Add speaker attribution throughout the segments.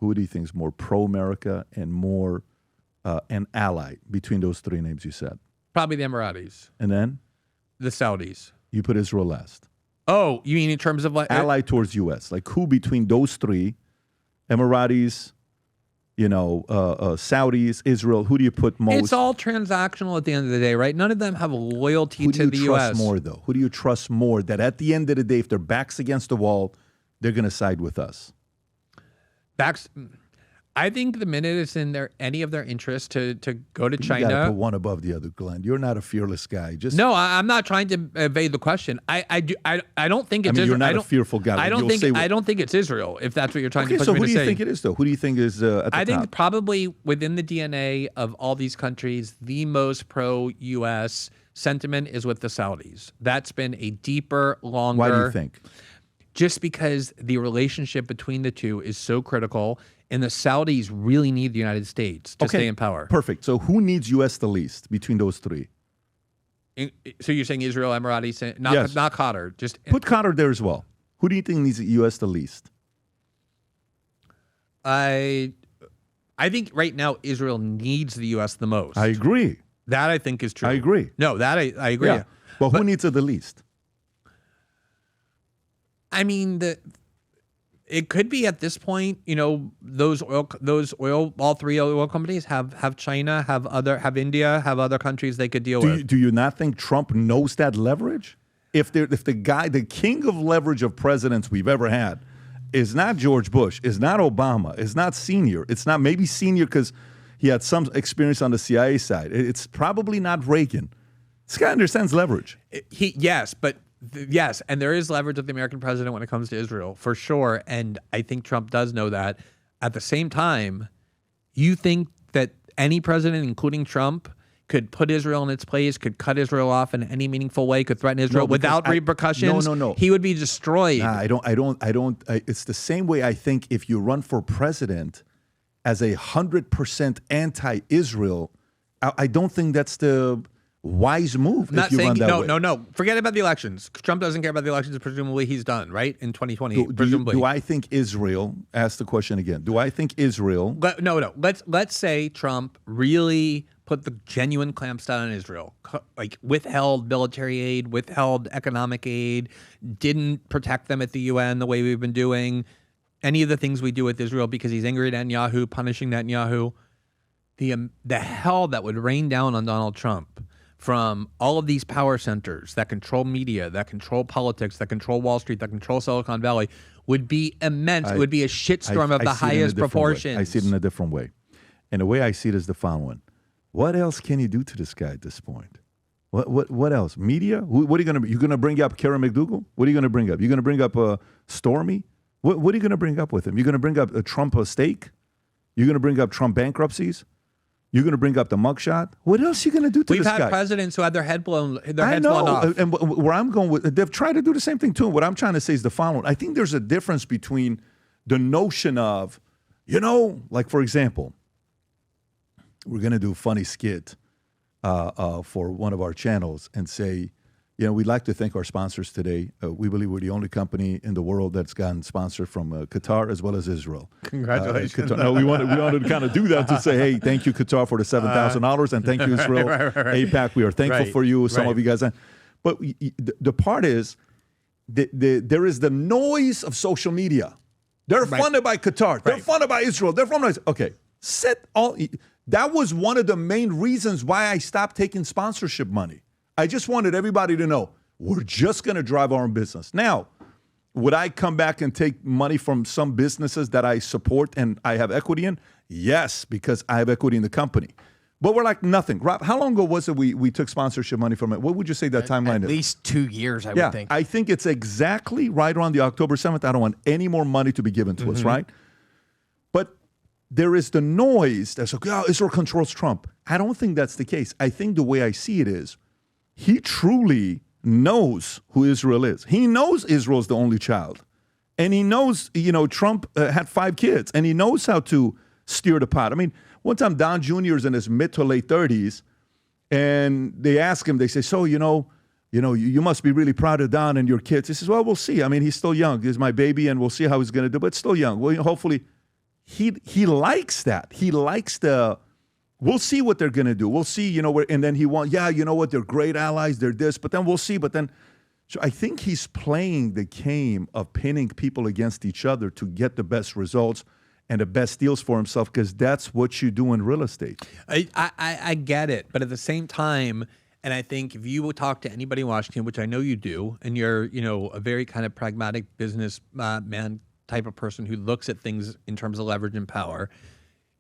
Speaker 1: who do you think is more pro-America and more an ally between those three names you said?
Speaker 2: Probably the Emiratis.
Speaker 1: And then?
Speaker 2: The Saudis.
Speaker 1: You put Israel last.
Speaker 2: Oh, you mean in terms of like
Speaker 1: ally towards U.S.? Like who between those three, Emiratis, Saudis, Israel, who do you put most?
Speaker 2: It's all transactional at the end of the day, right? None of them have loyalty to the U.S.
Speaker 1: Who do you trust more, though? Who do you trust more that at the end of the day, if their back's against the wall, they're going to side with us?
Speaker 2: I think the minute it's in any of their interest to go to China.
Speaker 1: You got to put one above the other, Glenn. You're not a fearless guy.
Speaker 2: No, I'm not trying to evade the question. I don't think it's.
Speaker 1: You're not a fearful guy.
Speaker 2: I don't think it's Israel. If that's what you're trying to push
Speaker 1: so
Speaker 2: me to say.
Speaker 1: who do you think it is, though? Who do you think is at the top?
Speaker 2: I think probably within the DNA of all these countries, the most pro-U.S. sentiment is with the Saudis. That's been a deeper, longer.
Speaker 1: Why do you think?
Speaker 2: Just because the relationship between the two is so critical, and the Saudis really need the United States to stay in power.
Speaker 1: Perfect. So who needs U.S. the least between those three?
Speaker 2: So you're saying Israel, Emiratis, not Qatar. Just
Speaker 1: put Qatar there as well. Who do you think needs the U.S. the least?
Speaker 2: I think right now Israel needs the U.S. the most.
Speaker 1: I agree.
Speaker 2: That I think is true.
Speaker 1: I agree.
Speaker 2: No, that I agree.
Speaker 1: Yeah. But who needs it the least?
Speaker 2: I mean, it could be at this point, those oil, all three oil companies have China, have India, have other countries they could deal with.
Speaker 1: Do you not think Trump knows that leverage? If the king of leverage of presidents we've ever had is not George Bush, is not Obama, is not senior, it's not maybe senior because he had some experience on the CIA side. It's probably not Reagan. This guy understands leverage.
Speaker 2: Yes, and there is leverage with the American president when it comes to Israel, for sure. And I think Trump does know that. At the same time, you think that any president, including Trump, could put Israel in its place, could cut Israel off in any meaningful way, could threaten Israel without repercussions?
Speaker 1: No.
Speaker 2: He would be destroyed.
Speaker 1: Nah, I don't. It's the same way I think if you run for president as 100% anti-Israel, I don't think that's the wise move.
Speaker 2: I'm not saying no. Forget about the elections. Trump doesn't care about the elections. Presumably, he's done right in 2020. Presumably,
Speaker 1: do I think Israel? Ask the question again. Do I think Israel?
Speaker 2: No. Let's say Trump really put the genuine clamps down on Israel, like withheld military aid, withheld economic aid, didn't protect them at the UN the way we've been doing, any of the things we do with Israel because he's angry at Netanyahu, punishing Netanyahu. The hell that would rain down on Donald Trump from all of these power centers that control media, that control politics, that control Wall Street, that control Silicon Valley would be immense. It would be a shitstorm of the highest proportions.
Speaker 1: I see it in a different way. And the way I see it is the following. What else can you do to this guy at this point? What else? Media? What are you going to? You're going to bring up Karen McDougal? What are you going to bring up? You're going to bring up Stormy? What are you going to bring up with him? You're going to bring up a Trump stake? You're going to bring up Trump bankruptcies? You're going to bring up the mugshot? What else are you going to do to this guy?
Speaker 2: We've had presidents who had their heads blown off.
Speaker 1: And where I'm going with, they've tried to do the same thing too. What I'm trying to say is the following. I think there's a difference between the notion of, like for example, we're going to do a funny skit for one of our channels and say, we'd like to thank our sponsors today. We believe we're the only company in the world that's gotten sponsored from Qatar as well as Israel.
Speaker 2: Congratulations.
Speaker 1: No, we wanted to kind of do that to say, hey, thank you, Qatar, for the $7,000, and thank you, Israel.
Speaker 2: Right.
Speaker 1: AIPAC, we are thankful for you. Some of you guys. But the part is, there is the noise of social media. They're funded by Qatar. They're funded by Israel. They're funded by... Okay, that was one of the main reasons why I stopped taking sponsorship money. I just wanted everybody to know we're just going to drive our own business. Now, would I come back and take money from some businesses that I support and I have equity in? Yes, because I have equity in the company. But we're like nothing. Rob, how long ago was it we took sponsorship money from it? What would you say that timeline is?
Speaker 3: At least 2 years, I would think.
Speaker 1: I think it's exactly right around the October 7th. I don't want any more money to be given to us, right? But there is the noise that's like, Israel controls Trump. I don't think that's the case. I think the way I see it is, he truly knows who Israel is. He knows Israel's the only child. And he knows, Trump had 5 kids. And he knows how to steer the pot. I mean, one time Don Jr. is in his mid to late 30s. And they ask him, they say, so, you must be really proud of Don and your kids. He says, well, we'll see. I mean, he's still young. He's my baby, and we'll see how he's going to do. But still young. Well, hopefully, he likes that. He likes the. We'll see what they're going to do. We'll see, and then he wants, you know what, they're great allies, they're this, but then we'll see. But then, so I think he's playing the game of pinning people against each other to get the best results and the best deals for himself, because that's what you do in real estate.
Speaker 2: I get it. But at the same time, and I think if you will talk to anybody in Washington, which I know you do, and you're, a very kind of pragmatic business man type of person who looks at things in terms of leverage and power,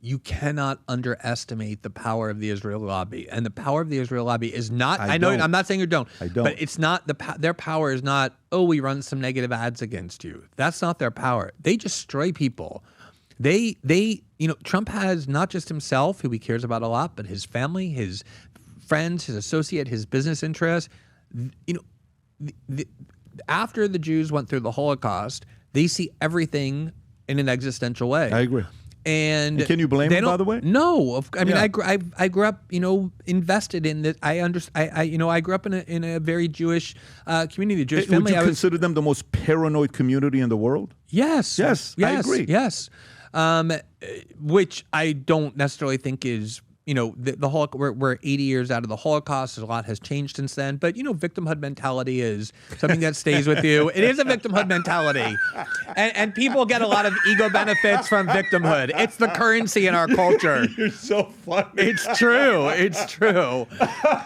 Speaker 2: you cannot underestimate the power of the Israel lobby. And the power of the Israel lobby is not, I'm not saying you don't.
Speaker 1: I don't.
Speaker 2: But it's not, their power is not, we run some negative ads against you. That's not their power. They destroy people. They Trump has not just himself, who he cares about a lot, but his family, his friends, his associate, his business interests. After the Jews went through the Holocaust, they see everything in an existential way.
Speaker 1: I agree.
Speaker 2: And
Speaker 1: can you blame him, by the way?
Speaker 2: No, I grew up, invested in that. I grew up in a very Jewish community, Jewish family.
Speaker 1: Would you consider them the most paranoid community in the world?
Speaker 2: Yes,
Speaker 1: I agree.
Speaker 2: Yes, which I don't necessarily think is. The whole we're 80 years out of the Holocaust. A lot has changed since then. But victimhood mentality is something that stays with you. It is a victimhood mentality, and people get a lot of ego benefits from victimhood. It's the currency in our culture.
Speaker 1: You're so funny.
Speaker 2: It's true. It's true.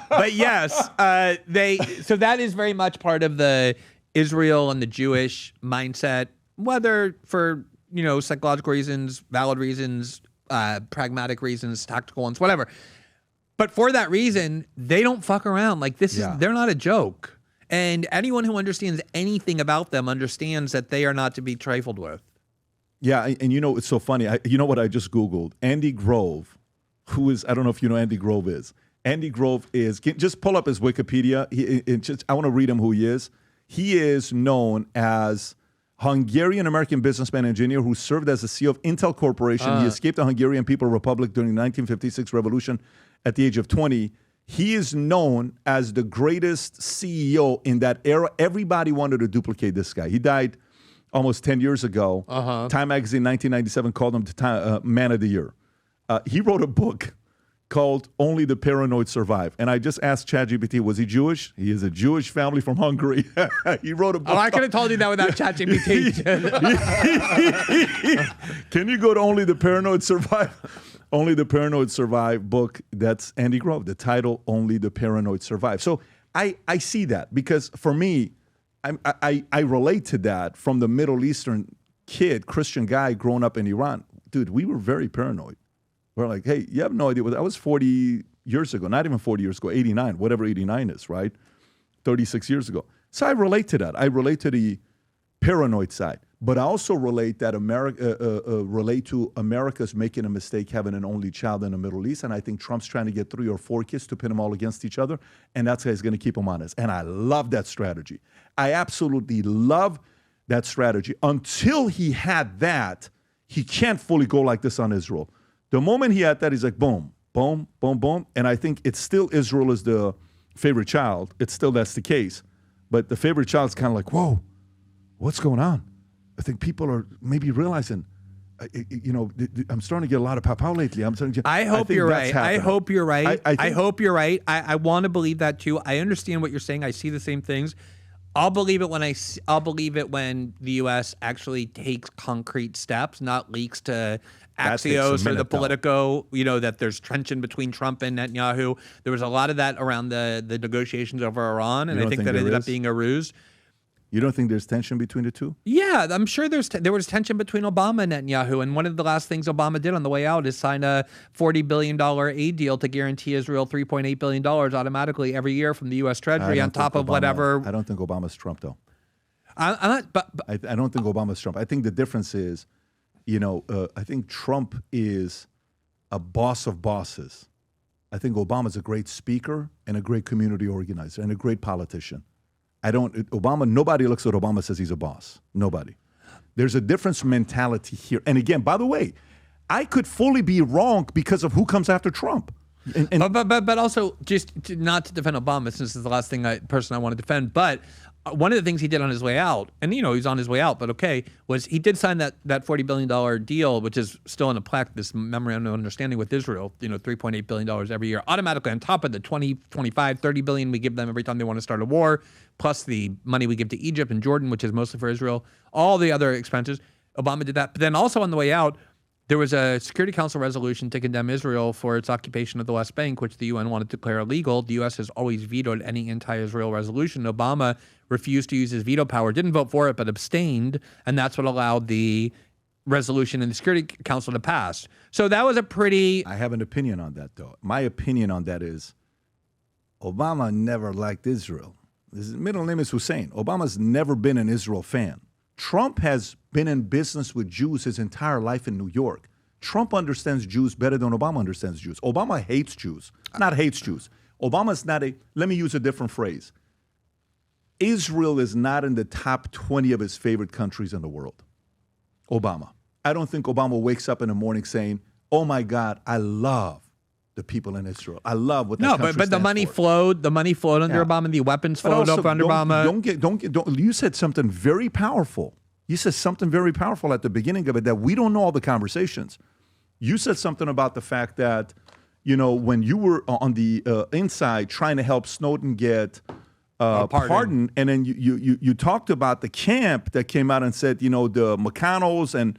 Speaker 2: But yes, so that is very much part of the Israel and the Jewish mindset, whether for psychological reasons, valid reasons, pragmatic reasons, tactical ones, whatever. But for that reason, they don't fuck around. Like they're not a joke. And anyone who understands anything about them understands that they are not to be trifled with.
Speaker 1: Yeah, and it's so funny. You know what I just Googled? Andy Grove, who is, I don't know if you know who Andy Grove is. Andy Grove is, just pull up his Wikipedia. I want to read him who he is. He is known as Hungarian-American businessman and engineer who served as the CEO of Intel Corporation. He escaped the Hungarian People's Republic during the 1956 revolution at the age of 20. He is known as the greatest CEO in that era. Everybody wanted to duplicate this guy. He died almost 10 years ago. Time magazine 1997 called him the Man of the Year. He wrote a book called Only the Paranoid Survive. And I just asked ChatGPT, was he Jewish? He is a Jewish family from Hungary. He wrote a book.
Speaker 2: I could have told you that without ChatGPT.
Speaker 1: Can you go to Only the Paranoid Survive? Only the Paranoid Survive book. That's Andy Grove. The title, Only the Paranoid Survive. So I see that because for me, I relate to that from the Middle Eastern kid, Christian guy growing up in Iran. Dude, we were very paranoid. We're like, hey, you have no idea. That was 40 years ago, not even 40 years ago, 89, whatever 89 is, right? 36 years ago. So I relate to that. I relate to the paranoid side. But I also relate that relate to America's making a mistake having an only child in the Middle East. And I think Trump's trying to get 3 or 4 kids to pin them all against each other. And that's how he's going to keep them honest. And I love that strategy. I absolutely love that strategy. Until he had that, he can't fully go like this on Israel. The moment he had that, he's like, boom, boom, boom, boom. And I think it's still Israel is the favorite child. It's still that's the case. But the favorite child is kind of like, whoa, what's going on? I think people are maybe realizing, I'm starting to get a lot of pow lately.
Speaker 2: I hope you're right. I hope you're right. I hope you're right. I want to believe that too. I understand what you're saying. I see the same things. I'll believe it when the U.S. actually takes concrete steps, not leaks to Axios or the Politico, that there's tension between Trump and Netanyahu. There was a lot of that around the negotiations over Iran, and I think that ended up being a ruse.
Speaker 1: You don't think there's tension between the two?
Speaker 2: Yeah, I'm sure there was tension between Obama and Netanyahu, and one of the last things Obama did on the way out is sign a $40 billion aid deal to guarantee Israel $3.8 billion automatically every year from the U.S. Treasury on top of whatever.
Speaker 1: I don't think Obama's Trump, though.
Speaker 2: I
Speaker 1: don't think Obama's Trump. I think the difference is, I think Trump is a boss of bosses. I think Obama's a great speaker and a great community organizer and a great politician. Nobody looks at Obama and says he's a boss. Nobody. There's a difference mentality here. And again, by the way, I could fully be wrong because of who comes after Trump.
Speaker 2: But also, just not to defend Obama, since this is the last person I want to defend, but one of the things he did on his way out, and he's on his way out, but okay, was he did sign that $40 billion deal, which is still in effect, this memorandum of understanding with Israel, $3.8 billion every year, automatically on top of the 20, 25, 30 billion we give them every time they want to start a war, plus the money we give to Egypt and Jordan, which is mostly for Israel, all the other expenses. Obama did that. But then also on the way out, there was a Security Council resolution to condemn Israel for its occupation of the West Bank, which the UN wanted to declare illegal. The U.S. has always vetoed any anti-Israel resolution. Obama refused to use his veto power, didn't vote for it, but abstained, and that's what allowed the resolution in the Security Council to pass. So that was a pretty...
Speaker 1: I have an opinion on that, though. My opinion on that is Obama never liked Israel. His middle name is Hussein. Obama's never been an Israel fan. Trump has been in business with Jews his entire life in New York. Trump understands Jews better than Obama understands Jews. Obama hates Jews. Not hates Jews. Obama's not a, let me use a different phrase. Israel is not in the top 20 of his favorite countries in the world. Obama. I don't think Obama wakes up in the morning saying, oh my God, I love the people in Israel. I love what that country
Speaker 2: but the money
Speaker 1: for.
Speaker 2: flowed. The money flowed under Obama. The weapons flowed up under Obama.
Speaker 1: You said something very powerful. You said something very powerful at the beginning of it that we don't know all the conversations. You said something about the fact that, when you were on the inside trying to help Snowden get pardon, and then you talked about the camp that came out and said, the McConnells and,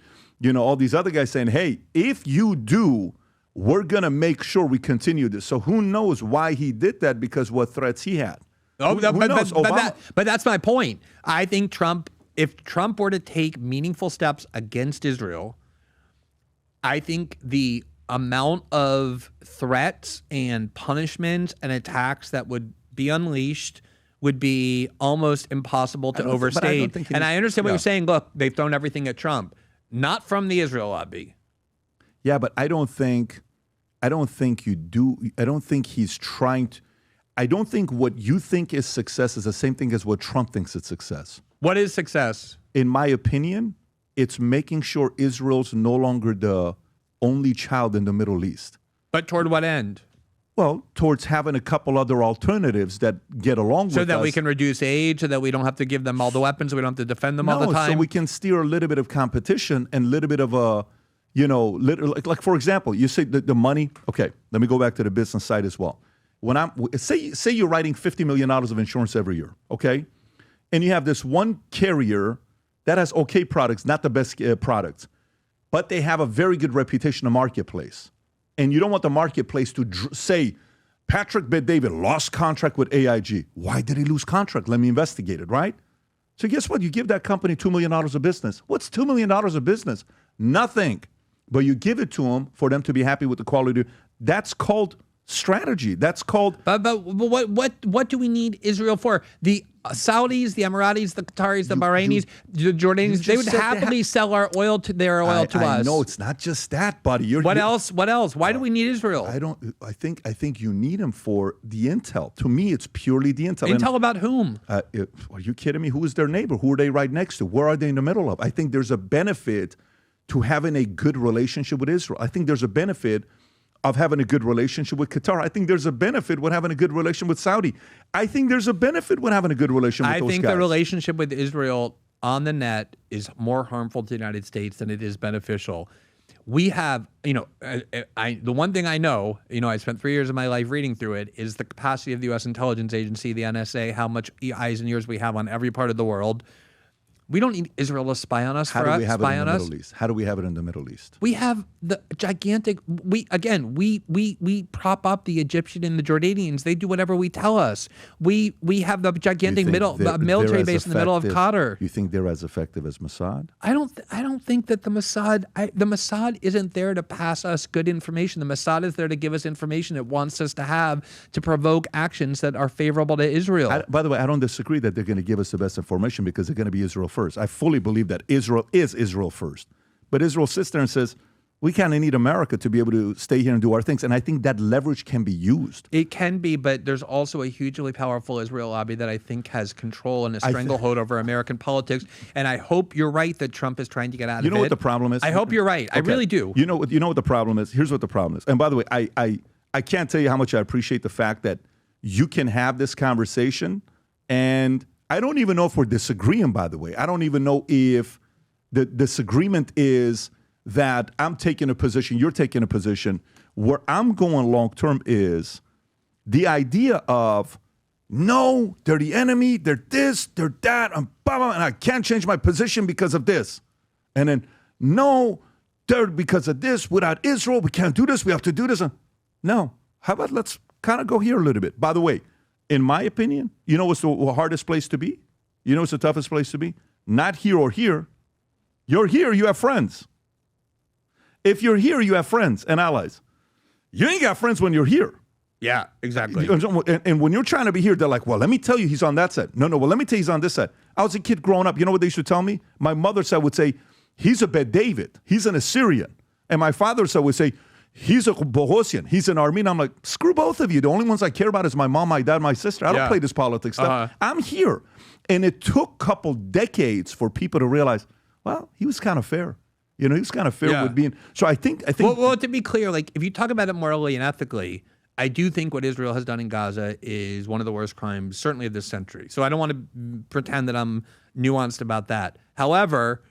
Speaker 1: all these other guys saying, hey, if you do, we're going to make sure we continue this. So who knows why he did that, because what threats he had. Who knows?
Speaker 2: But that's my point. I think if Trump were to take meaningful steps against Israel, I think the amount of threats and punishments and attacks that would be unleashed would be almost impossible to overstate. And I understand what you're saying. Look, they've thrown everything at Trump. Not from the Israel lobby.
Speaker 1: Yeah, but I don't think you do. I don't think he's trying to. I don't think what you think is success is the same thing as what Trump thinks is success.
Speaker 2: What is success?
Speaker 1: In my opinion, it's making sure Israel's no longer the only child in the Middle East.
Speaker 2: But toward what end?
Speaker 1: Well, towards having a couple other alternatives that get along with us.
Speaker 2: So that we can reduce aid, so that we don't have to give them all the weapons, we don't have to defend them all the time?
Speaker 1: So we can steer a little bit of competition and a little bit of a, like for example, you say the money. Okay, let me go back to the business side as well. When say you're writing $50 million of insurance every year, okay? And you have this one carrier that has okay products, not the best products, but they have a very good reputation in the marketplace. And you don't want the marketplace to say, Patrick Bet-David lost contract with AIG. Why did he lose contract? Let me investigate it, right? So guess what? You give that company $2 million of business. What's $2 million of business? Nothing. But you give it to them for them to be happy with the quality. That's called strategy. That's called...
Speaker 2: But what do we need Israel for? The Saudis, the Emiratis, the Qataris, the Bahrainis, the Jordanians, they would happily sell our oil to us.
Speaker 1: No, it's not just that, buddy.
Speaker 2: What else? Why do we need Israel?
Speaker 1: I think you need them for the intel. To me, it's purely the intel.
Speaker 2: Intel about whom?
Speaker 1: Are you kidding me? Who is their neighbor? Who are they right next to? Where are they in the middle of? I think there's a benefit to having a good relationship with Israel. I think there's a benefit of having a good relationship with Qatar. I think there's a benefit with having a good relation with Saudi. I think there's a benefit with having a good relation with those guys. I think
Speaker 2: the relationship with Israel on the net is more harmful to the United States than it is beneficial. We have, the one thing I know, I spent 3 years of my life reading through it, is the capacity of the U.S. intelligence agency, the NSA, how much eyes and ears we have on every part of the world. We don't need Israel to spy on us.
Speaker 1: How do we have it in the Middle East? How do we have it in the Middle East?
Speaker 2: We have the gigantic. We prop up the Egyptian and the Jordanians. They do whatever we tell us. We have the gigantic military base in the middle of Qatar.
Speaker 1: You think they're as effective as Mossad?
Speaker 2: I don't think that the Mossad isn't there to pass us good information. The Mossad is there to give us information it wants us to have to provoke actions that are favorable to Israel.
Speaker 1: By the way, I don't disagree that they're going to give us the best information because they're going to be Israel first. I fully believe that Israel is Israel first. But Israel sits there and says, we kind of need America to be able to stay here and do our things. And I think that leverage can be used.
Speaker 2: It can be, but there's also a hugely powerful Israel lobby that I think has control and a stranglehold over American politics. And I hope you're right that Trump is trying to get out of it.
Speaker 1: You know what the problem is?
Speaker 2: I hope you're right. Okay. I really do.
Speaker 1: You know what the problem is? Here's what the problem is. And by the way, I can't tell you how much I appreciate the fact that you can have this conversation and I don't even know if we're disagreeing, by the way. I don't even know if the disagreement is that I'm taking a position, you're taking a position. Where I'm going long term is the idea of, no, they're the enemy, they're this, they're that, and I can't change my position because of this. And then, no, they're because of this, without Israel, we can't do this, we have to do this. No, how about let's kind of go here a little bit. By the way, in my opinion, you know what's the hardest place to be? You know what's the toughest place to be? Not here or here. You're here, you have friends. If you're here, you have friends and allies. You ain't got friends when you're here.
Speaker 2: Yeah, exactly.
Speaker 1: And when you're trying to be here, they're like, well, let me tell you he's on that side. No, well, let me tell you he's on this side. I was a kid growing up. You know what they used to tell me? My mother's side would say, he's a Bet-David. He's an Assyrian. And my father's side would say, he's a Bohosian. He's an Armenian. I'm like, screw both of you. The only ones I care about is my mom, my dad, my sister. I don't play this politics stuff. I'm here. And it took a couple decades for people to realize, well, he was kind of fair. You know, he was kind of fair with being. So I think.
Speaker 2: Well, to be clear, like if you talk about it morally and ethically, I do think what Israel has done in Gaza is one of the worst crimes, certainly of this century. So I don't want to pretend that I'm nuanced about that. However,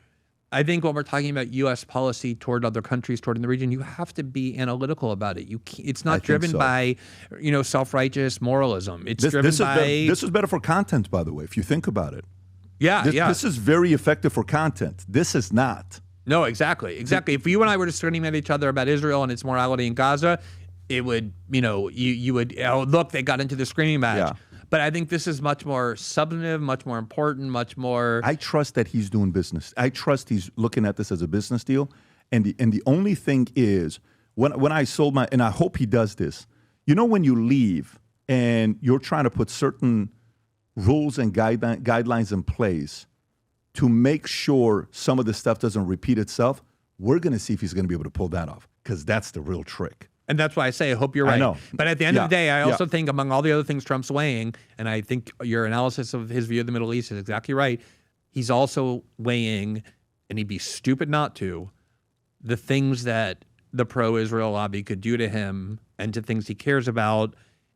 Speaker 2: I think when we're talking about U.S. policy toward other countries, toward in the region, you have to be analytical about it. It's not driven by, self-righteous moralism. It's driven by.
Speaker 1: This is better for content, by the way, if you think about it.
Speaker 2: Yeah,
Speaker 1: This is very effective for content. This is not.
Speaker 2: No, exactly. If you and I were just screaming at each other about Israel and its morality in Gaza, it would, you would, look, they got into the screaming match.
Speaker 1: Yeah.
Speaker 2: But I think this is much more substantive, much more important, much more.
Speaker 1: I trust that he's doing business. I trust he's looking at this as a business deal. And the only thing is, when I sold and I hope he does this, when you leave and you're trying to put certain rules and guidelines in place to make sure some of the stuff doesn't repeat itself, we're going to see if he's going to be able to pull that off, because that's the real trick.
Speaker 2: And that's why I say I hope you're right.
Speaker 1: I know.
Speaker 2: But at the end of the day, I also think among all the other things Trump's weighing, and I think your analysis of his view of the Middle East is exactly right, he's also weighing, and he'd be stupid not to, the things that the pro-Israel lobby could do to him and to things he cares about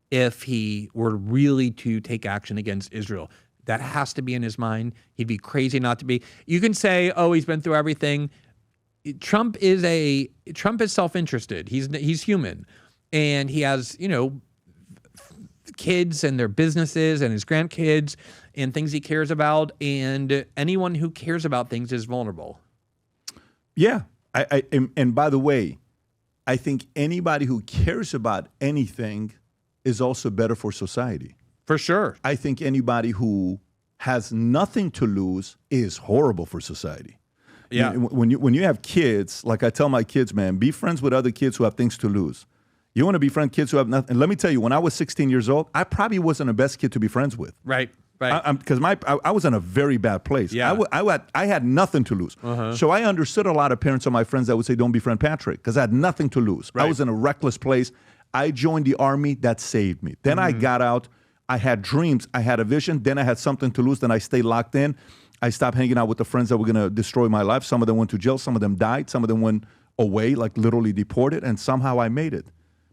Speaker 2: if he were really to take action against Israel. That has to be in his mind. He'd be crazy not to be. You can say, oh, he's been through everything. Trump is self-interested. He's human, and he has kids and their businesses and his grandkids and things he cares about. And anyone who cares about things is vulnerable.
Speaker 1: Yeah, and by the way, I think anybody who cares about anything is also better for society.
Speaker 2: For sure.
Speaker 1: I think anybody who has nothing to lose is horrible for society.
Speaker 2: Yeah.
Speaker 1: When you have kids, like I tell my kids, man, be friends with other kids who have things to lose. You want to be friends with kids who have nothing. And let me tell you, when I was 16 years old, I probably wasn't the best kid to be friends with.
Speaker 2: Right.
Speaker 1: Because I was in a very bad place.
Speaker 2: Yeah.
Speaker 1: I had nothing to lose. So I understood a lot of parents of my friends that would say, don't befriend Patrick, because I had nothing to lose.
Speaker 2: Right.
Speaker 1: I was in a reckless place. I joined the army. That saved me. Then I got out. I had dreams. I had a vision. Then I had something to lose. Then I stayed locked in. I stopped hanging out with the friends that were going to destroy my life. Some of them went to jail. Some of them died. Some of them went away, like literally deported. And somehow I made it.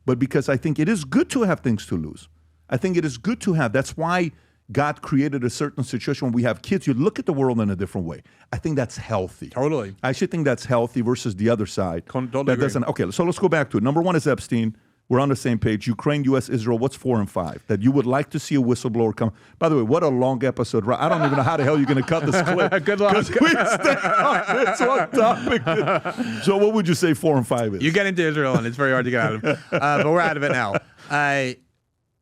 Speaker 1: But because I think it is good to have things to lose. I think it is good to have. That's why God created a certain situation when we have kids. You look at the world in a different way. I think that's healthy.
Speaker 2: Totally.
Speaker 1: I should think that's healthy versus the other side.
Speaker 2: Totally
Speaker 1: that
Speaker 2: agree.
Speaker 1: doesn't. Okay, so let's go back to it. Number one is Epstein. We're on the same page. Ukraine, U.S., Israel. What's 4 and 5? That you would like to see a whistleblower come. By the way, what a long episode. I don't even know how the hell you're going to cut this clip.
Speaker 2: Good luck.
Speaker 1: Because we stay on this one topic. So what would you say 4 and 5 is?
Speaker 2: You get into Israel, and it's very hard to get out of it. But we're out of it now. I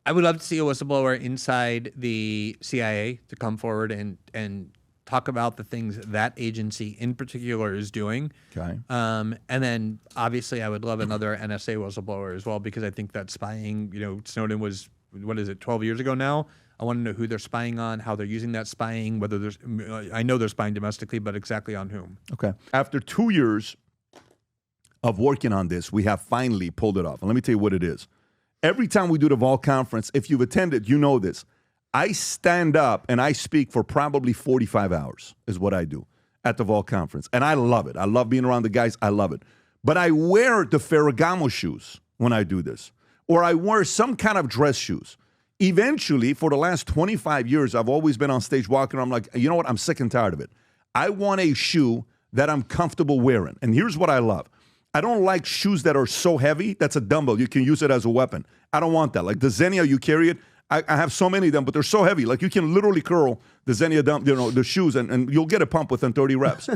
Speaker 2: would love to see a whistleblower inside the CIA to come forward and talk about the things that agency in particular is doing.
Speaker 1: Okay.
Speaker 2: And then obviously I would love another NSA whistleblower as well, because I think that spying, Snowden was, 12 years ago now? I want to know who they're spying on, how they're using that spying, whether I know they're spying domestically, but exactly on whom.
Speaker 1: Okay. After 2 years of working on this, we have finally pulled it off. And let me tell you what it is. Every time we do the Vol conference, if you've attended, you know this. I stand up and I speak for probably 45 hours is what I do at the Vol conference. And I love it. I love being around the guys. I love it. But I wear the Ferragamo shoes when I do this. Or I wear some kind of dress shoes. Eventually, for the last 25 years, I've always been on stage walking. I'm like, you know what? I'm sick and tired of it. I want a shoe that I'm comfortable wearing. And here's what I love. I don't like shoes that are so heavy. That's a dumbbell. You can use it as a weapon. I don't want that. Like the Xenia, you carry it. I have so many of them, but they're so heavy. Like you can literally curl the Xenia, the shoes, and you'll get a pump within 30 reps.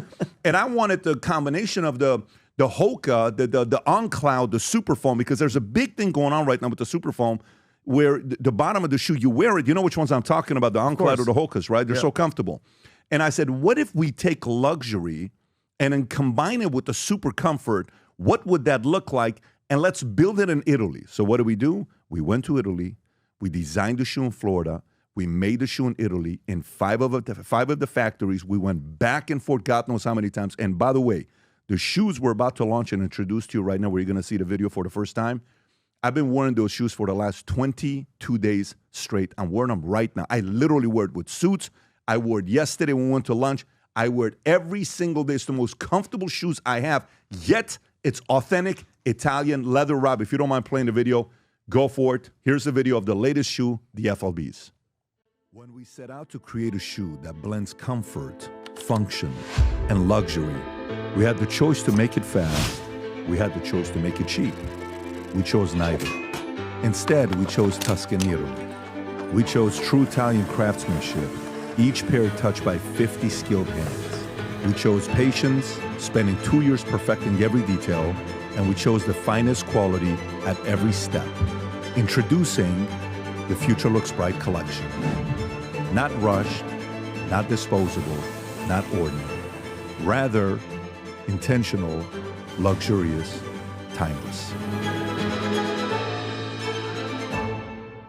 Speaker 1: And I wanted the combination of the Hoka, the On Cloud, the Super Foam, because there's a big thing going on right now with the Super Foam where the bottom of the shoe, you wear it. You know which ones I'm talking about, the On Cloud or the Hokas, right? They're so comfortable. And I said, what if we take luxury and then combine it with the super comfort? What would that look like? And let's build it in Italy. So what do? We went to Italy. We designed the shoe in Florida. We made the shoe in Italy in five of the factories. We went back and forth, God knows how many times. And by the way, the shoes we're about to launch and introduce to you right now, where you're going to see the video for the first time, I've been wearing those shoes for the last 22 days straight. I'm wearing them right now. I literally wear it with suits. I wore it yesterday when we went to lunch. I wear it every single day. It's the most comfortable shoes I have, yet it's authentic Italian leather. Rob, if you don't mind playing the video, go for it. Here's the video of the latest shoe, the FLBs. When we set out to create a shoe that blends comfort, function, and luxury, we had the choice to make it fast. We had the choice to make it cheap. We chose neither. Instead, we chose Tuscany, Italy. We chose true Italian craftsmanship, each pair touched by 50 skilled hands. We chose patience, spending 2 years perfecting every detail, and we chose the finest quality at every step. Introducing the Future Looks Bright collection. Not rushed, not disposable, not ordinary. Rather, intentional, luxurious, timeless.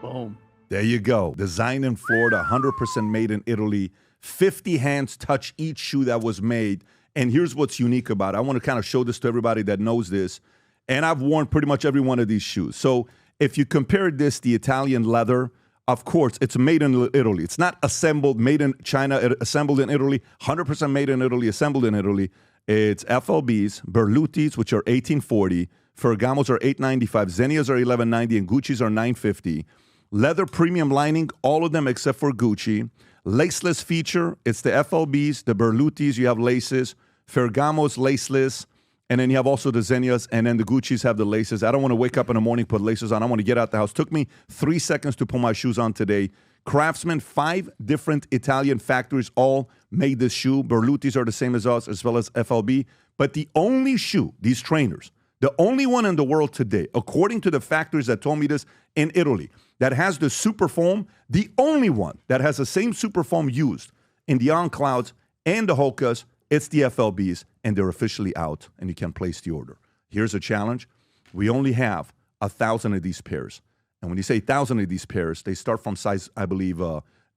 Speaker 2: Boom.
Speaker 1: There you go. Designed in Florida, 100% made in Italy. 50 hands touch each shoe that was made. And here's what's unique about it. I want to kind of show this to everybody that knows this. And I've worn pretty much every one of these shoes. So if you compare this, the Italian leather, of course, it's made in Italy. It's not assembled, made in China, assembled in Italy, 100% made in Italy, assembled in Italy. It's FLBs, Berlutis, which are $18.40, Ferragamos are $8.95, Xenias are $11.90, and Gucci's are $9.50. Leather premium lining, all of them except for Gucci. Laceless feature, it's the FLBs, the Berlutis, you have laces, Ferragamos laceless, and then you have also the Xenias, and then the Gucci's have the laces. I don't want to wake up in the morning, put laces on. I want to get out the house. Took me 3 seconds to put my shoes on today. Craftsman, 5 different Italian factories all made this shoe. Berlutis are the same as us, as well as FLB. But the only shoe, these trainers, the only one in the world today, according to the factories that told me this in Italy, that has the super foam, the only one that has the same super foam used in the On Clouds and the Hokas, it's the FLBs, and they're officially out, and you can place the order. Here's a challenge. We only have 1,000 of these pairs. And when you say 1,000 of these pairs, they start from size, I believe,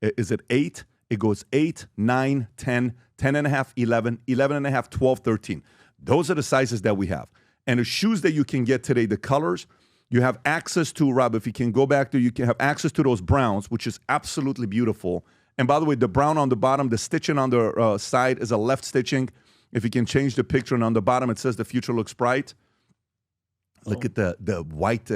Speaker 1: is it 8? It goes 8, 9, 10, 10.5, 11, 11.5, 12, 13. Those are the sizes that we have. And the shoes that you can get today, the colors, you have access to, Rob, if you can go back there, you can have access to those browns, which is absolutely beautiful. And by the way, the brown on the bottom, the stitching on the side is a left stitching. If you can change the picture, and on the bottom it says the future looks bright. Look at the white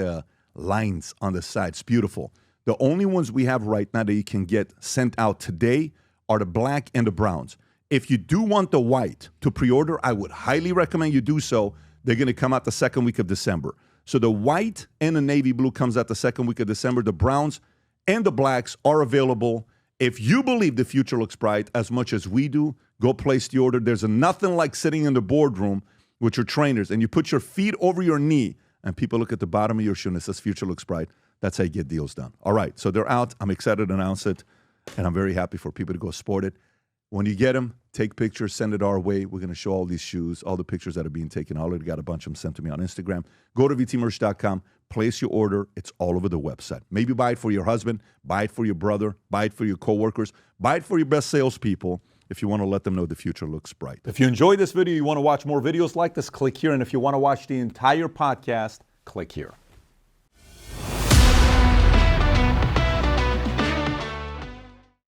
Speaker 1: lines on the side. It's beautiful. The only ones we have right now that you can get sent out today are the black and the browns. If you do want the white to pre-order, I would highly recommend you do so. They're going to come out the second week of December. So the white and the navy blue comes out the second week of December. The browns and the blacks are available. If you believe the future looks bright as much as we do, go place the order. There's nothing like sitting in the boardroom with your trainers and you put your feet over your knee and people look at the bottom of your shoe and it says future looks bright. That's how you get deals done. All right, so they're out. I'm excited to announce it, and I'm very happy for people to go sport it. When you get them, take pictures, send it our way. We're going to show all these shoes, all the pictures that are being taken. I already got a bunch of them sent to me on Instagram. Go to vtmerch.com, place your order. It's all over the website. Maybe buy it for your husband, buy it for your brother, buy it for your coworkers, buy it for your best salespeople if you want to let them know the future looks bright. If you enjoyed this video, you want to watch more videos like this, click here. And if you want to watch the entire podcast, click here.